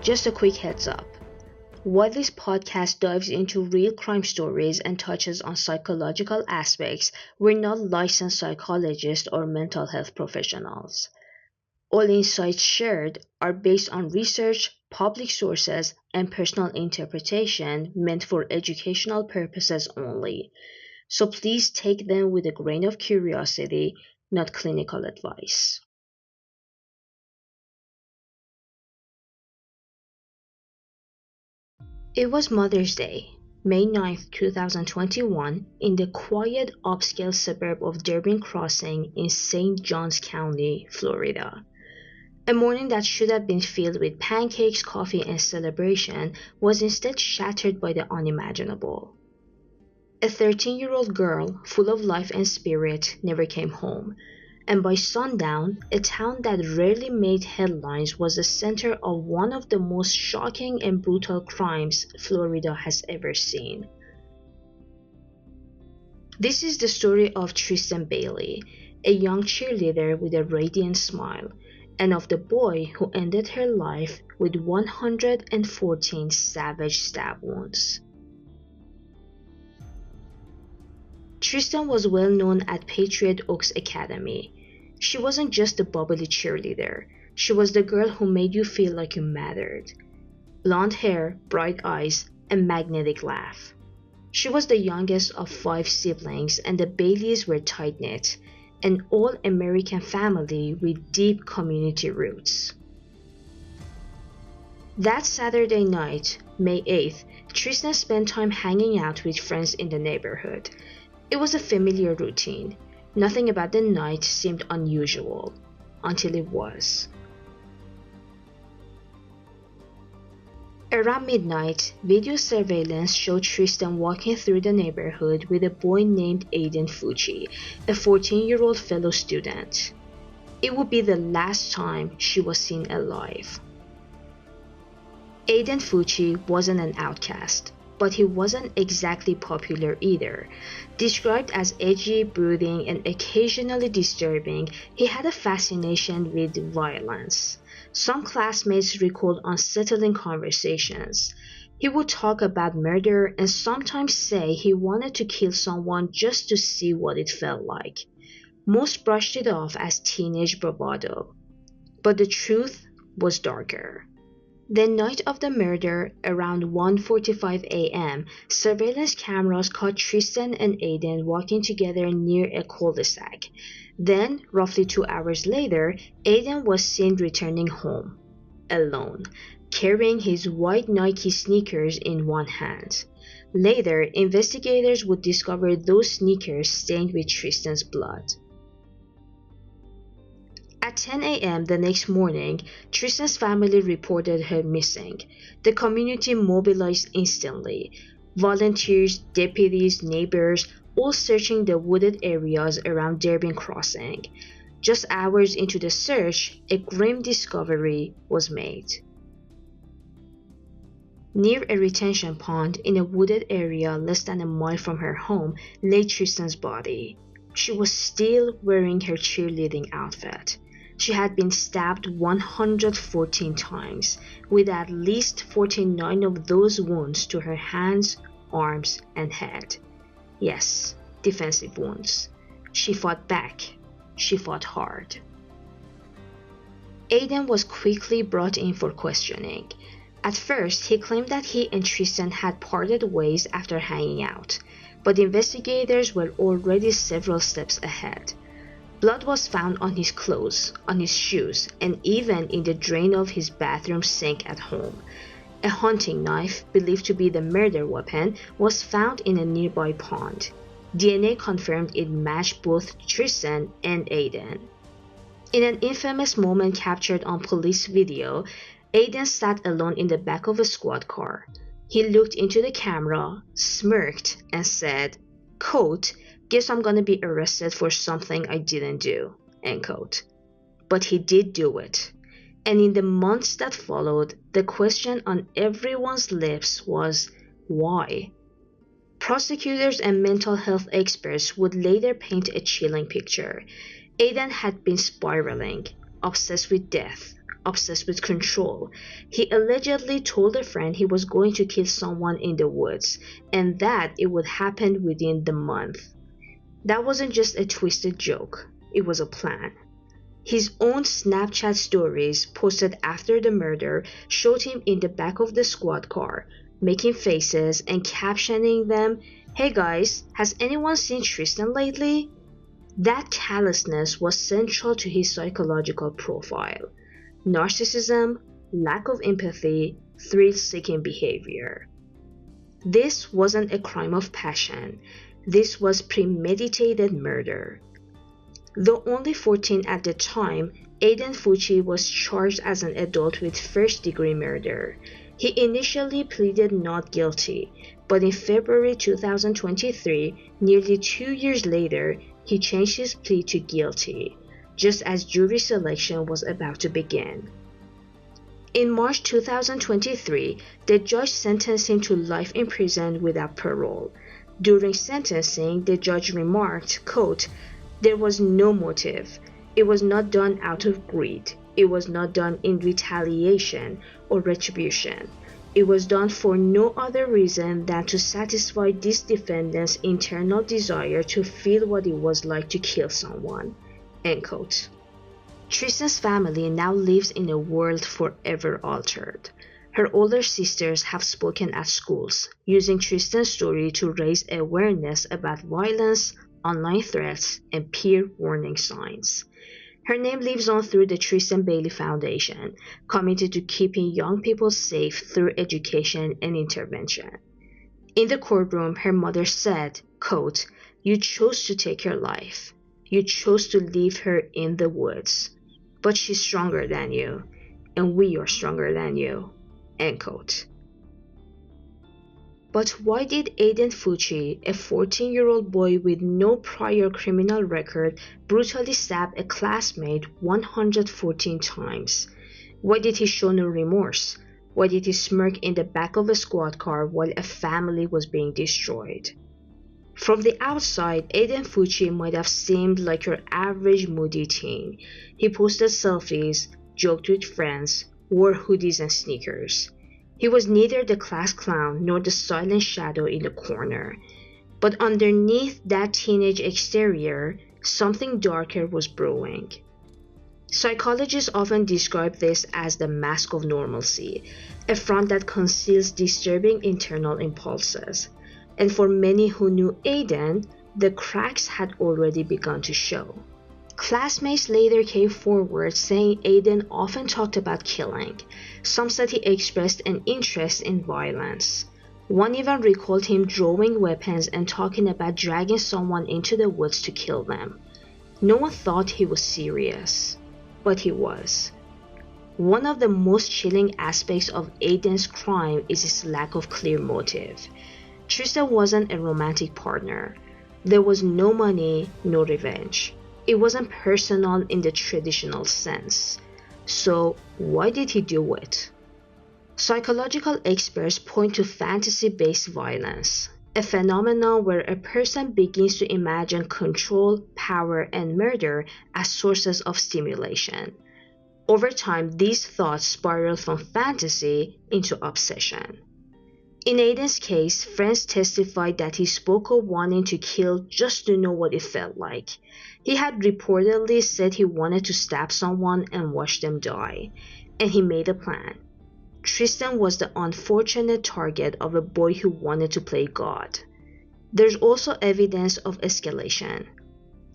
Just a quick heads up. While this podcast dives into real crime stories and touches on psychological aspects, we're not licensed psychologists or mental health professionals. All insights shared are based on research, public sources, and personal interpretation meant for educational purposes only. So please take them with a grain of curiosity, not clinical advice. It was Mother's Day, May 9, 2021, in the quiet upscale suburb of Durbin Crossing in St. Johns County, Florida. A morning that should have been filled with pancakes, coffee, and celebration was instead shattered by the unimaginable. A 13-year-old girl, full of life and spirit, never came home, and by sundown, a town that rarely made headlines was the center of one of the most shocking and brutal crimes Florida has ever seen. This is the story of Tristyn Bailey, a young cheerleader with a radiant smile, and of the boy who ended her life with 114 savage stab wounds. Tristyn was well known at Patriot Oaks Academy. She wasn't just a bubbly cheerleader, she was the girl who made you feel like you mattered. Blonde hair, bright eyes, and magnetic laugh. She was the youngest of 5 siblings, and the Baileys were tight-knit, an all-American family with deep community roots. That Saturday night, May 8th, Tristyn spent time hanging out with friends in the neighborhood. It was a familiar routine. Nothing about the night seemed unusual, until it was. Around midnight, video surveillance showed Tristyn walking through the neighborhood with a boy named Aiden Fucci, a 14-year-old fellow student. It would be the last time she was seen alive. Aiden Fucci wasn't an outcast, but he wasn't exactly popular either. Described as edgy, brooding, and occasionally disturbing, he had a fascination with violence. Some classmates recalled unsettling conversations. He would talk about murder and sometimes say he wanted to kill someone just to see what it felt like. Most brushed it off as teenage bravado. But the truth was darker. The night of the murder, around 1:45 a.m., surveillance cameras caught Tristyn and Aiden walking together near a cul-de-sac. Then, roughly 2 hours later, Aiden was seen returning home, alone, carrying his white Nike sneakers in one hand. Later, investigators would discover those sneakers stained with Tristyn's blood. At 10 a.m. the next morning, Tristyn's family reported her missing. The community mobilized instantly. Volunteers, deputies, neighbors, all searching the wooded areas around Durbin Crossing. Just hours into the search, a grim discovery was made. Near a retention pond in a wooded area less than a mile from her home lay Tristyn's body. She was still wearing her cheerleading outfit. She had been stabbed 114 times, with at least 49 of those wounds to her hands, arms, and head. Yes, defensive wounds. She fought back. She fought hard. Aiden was quickly brought in for questioning. At first, he claimed that he and Tristyn had parted ways after hanging out, but investigators were already several steps ahead. Blood was found on his clothes, on his shoes, and even in the drain of his bathroom sink at home. A hunting knife, believed to be the murder weapon, was found in a nearby pond. DNA confirmed it matched both Tristyn and Aiden. In an infamous moment captured on police video, Aiden sat alone in the back of a squad car. He looked into the camera, smirked, and said, quote, "Guess I'm gonna be arrested for something I didn't do," end quote. But he did do it. And in the months that followed, the question on everyone's lips was, why? Prosecutors and mental health experts would later paint a chilling picture. Aiden had been spiraling, obsessed with death, obsessed with control. He allegedly told a friend he was going to kill someone in the woods, and that it would happen within the month. That wasn't just a twisted joke, it was a plan. His own Snapchat stories posted after the murder showed him in the back of the squad car, making faces and captioning them, "Hey guys, has anyone seen Tristyn lately?" That callousness was central to his psychological profile. Narcissism, lack of empathy, thrill-seeking behavior. This wasn't a crime of passion. This was premeditated murder. Though only 14 at the time, Aiden Fucci was charged as an adult with first-degree murder. He initially pleaded not guilty, but in February 2023, nearly 2 years later, he changed his plea to guilty, just as jury selection was about to begin. In March 2023, the judge sentenced him to life in prison without parole. During sentencing, the judge remarked, quote, "There was no motive. It was not done out of greed. It was not done in retaliation or retribution. It was done for no other reason than to satisfy this defendant's internal desire to feel what it was like to kill someone." End quote. Tristyn's family now lives in a world forever altered. Her older sisters have spoken at schools, using Tristyn's story to raise awareness about violence, online threats, and peer warning signs. Her name lives on through the Tristyn Bailey Foundation, committed to keeping young people safe through education and intervention. In the courtroom, her mother said, quote, "You chose to take her life. You chose to leave her in the woods. But she's stronger than you, and we are stronger than you." End quote. But why did Aiden Fucci, a 14-year-old boy with no prior criminal record, brutally stab a classmate 114 times? Why did he show no remorse? Why did he smirk in the back of a squad car while a family was being destroyed? From the outside, Aiden Fucci might have seemed like your average moody teen. He posted selfies, joked with friends, wore hoodies and sneakers. He was neither the class clown nor the silent shadow in the corner. But underneath that teenage exterior, something darker was brewing. Psychologists often describe this as the mask of normalcy, a front that conceals disturbing internal impulses. And for many who knew Aiden, the cracks had already begun to show. Classmates later came forward saying Aiden often talked about killing. Some said he expressed an interest in violence. One even recalled him drawing weapons and talking about dragging someone into the woods to kill them. No one thought he was serious, but he was. One of the most chilling aspects of Aiden's crime is his lack of clear motive. Tristyn wasn't a romantic partner. There was no money, no revenge. It wasn't personal in the traditional sense. So why did he do it? Psychological experts point to fantasy-based violence, a phenomenon where a person begins to imagine control, power, and murder as sources of stimulation. Over time, these thoughts spiral from fantasy into obsession. In Aiden's case, friends testified that he spoke of wanting to kill just to know what it felt like. He had reportedly said he wanted to stab someone and watch them die, and he made a plan. Tristyn was the unfortunate target of a boy who wanted to play God. There's also evidence of escalation.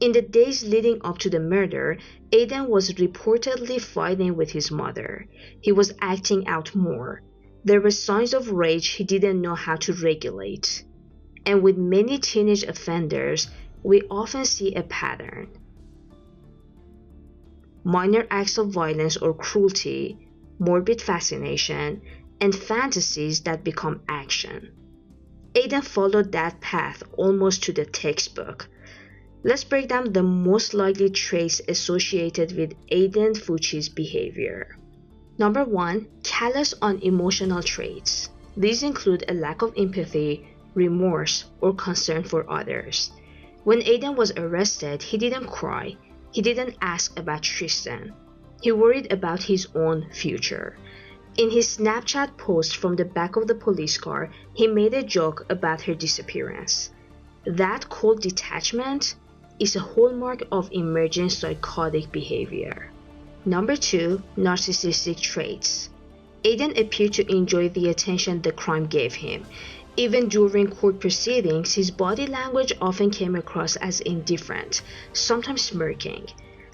In the days leading up to the murder, Aiden was reportedly fighting with his mother. He was acting out more. There were signs of rage he didn't know how to regulate. And with many teenage offenders, we often see a pattern. Minor acts of violence or cruelty, morbid fascination, and fantasies that become action. Aiden followed that path almost to the textbook. Let's break down the most likely traits associated with Aiden Fucci's behavior. Number 1. Callous on emotional traits. These include a lack of empathy, remorse, or concern for others. When Aiden was arrested, he didn't cry. He didn't ask about Tristyn. He worried about his own future. In his Snapchat post from the back of the police car, he made a joke about her disappearance. That cold detachment is a hallmark of emergent psychotic behavior. Number 2. Narcissistic traits. Aiden appeared to enjoy the attention the crime gave him. Even during court proceedings, his body language often came across as indifferent, sometimes smirking.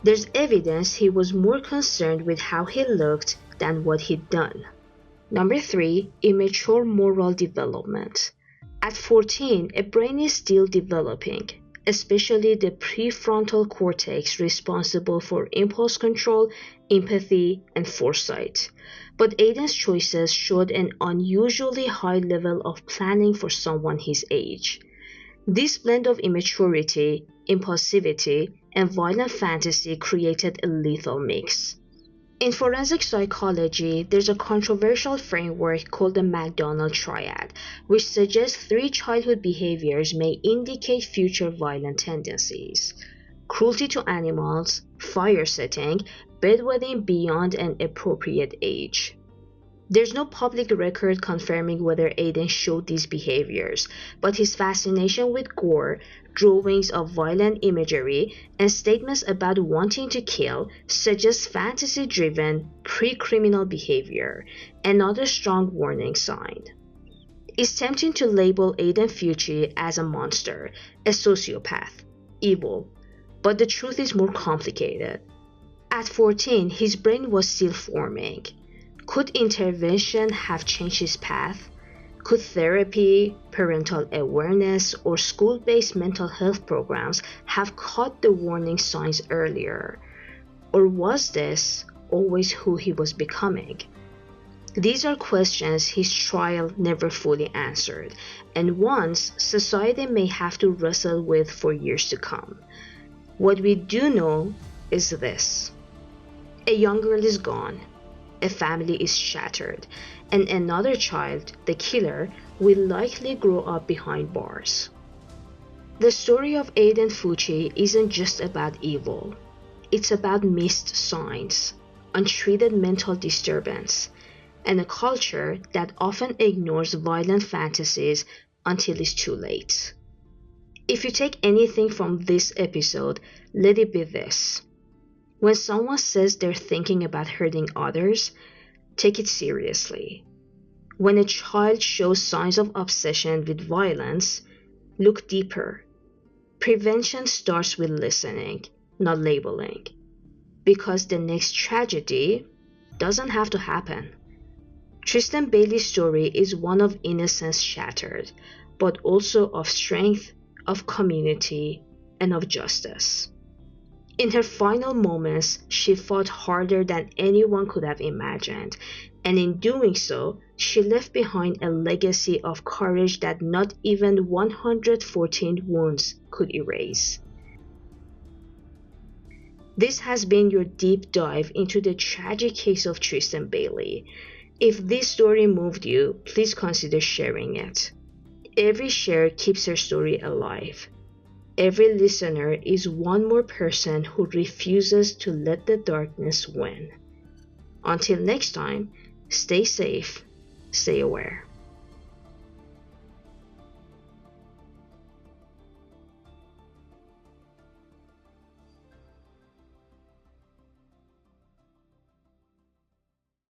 There's evidence he was more concerned with how he looked than what he'd done. Number 3. Immature moral development. At 14, a brain is still developing, especially the prefrontal cortex responsible for impulse control, empathy, and foresight. But Aiden's choices showed an unusually high level of planning for someone his age. This blend of immaturity, impulsivity, and violent fantasy created a lethal mix. In forensic psychology, there's a controversial framework called the McDonald Triad, which suggests 3 childhood behaviors may indicate future violent tendencies: cruelty to animals, fire setting, bedwetting beyond an appropriate age. There's no public record confirming whether Aiden showed these behaviors, but his fascination with gore, drawings of violent imagery, and statements about wanting to kill suggest fantasy-driven, pre-criminal behavior, another strong warning sign. It's tempting to label Aiden Fucci as a monster, a sociopath, evil, but the truth is more complicated. At 14, his brain was still forming. Could intervention have changed his path? Could therapy, parental awareness, or school-based mental health programs have caught the warning signs earlier? Or was this always who he was becoming? These are questions his trial never fully answered, and ones society may have to wrestle with for years to come. What we do know is this: a young girl is gone, a family is shattered, and another child, the killer, will likely grow up behind bars. The story of Aiden Fucci isn't just about evil. It's about missed signs, untreated mental disturbance, and a culture that often ignores violent fantasies until it's too late. If you take anything from this episode, let it be this: when someone says they're thinking about hurting others, take it seriously. When a child shows signs of obsession with violence, look deeper. Prevention starts with listening, not labeling. Because the next tragedy doesn't have to happen. Tristyn Bailey's story is one of innocence shattered, but also of strength, of community, and of justice. In her final moments, she fought harder than anyone could have imagined, and in doing so, she left behind a legacy of courage that not even 114 wounds could erase. This has been your deep dive into the tragic case of Tristyn Bailey. If this story moved you, please consider sharing it. Every share keeps her story alive. Every listener is one more person who refuses to let the darkness win. Until next time, stay safe, stay aware.